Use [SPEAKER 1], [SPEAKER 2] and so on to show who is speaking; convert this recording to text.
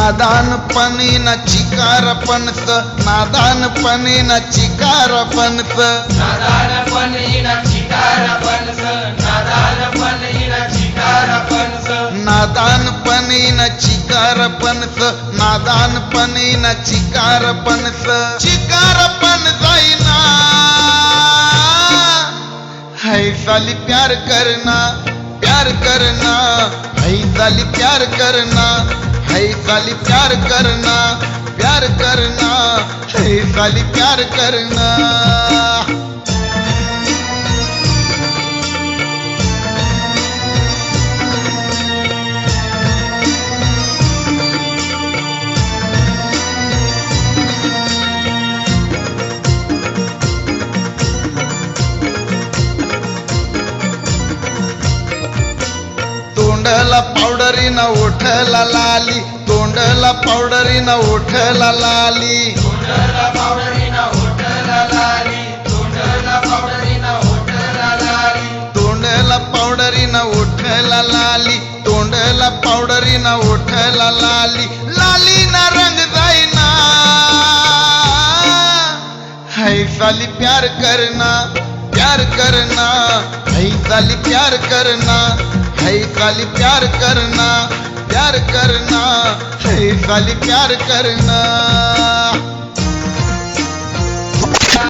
[SPEAKER 1] नादानपणी न चिकार पणस, नादानपणी न चिकार पणस,
[SPEAKER 2] नादानपणी न चिकार पणस, नादानपणी न चिकार पणस,
[SPEAKER 1] नादानपणी न चिकार पणस, नादानपणी न चिकार पणस. चिकार पण जाईना है साली प्यार करना, प्यार करना है साली प्यार करना, है साली प्यार करना, प्यार करना है साली प्यार करना. तोंडला पावडरीन ओठला लाली, तोंडला पावडरीन ओठला लाली,
[SPEAKER 2] तोंडला पावडरीन ओठला लाली, तोंडला पावडरीन ओठला लाली,
[SPEAKER 1] तोंडला पावडरीन ओठला लाली, तोंडला पावडरीन ओठला लाली. लाली ना रंग जाईना है साली प्यार करना, प्यार करना है साली प्यार करना, है साली प्यार करना, प्यार करना है साली प्यार करना.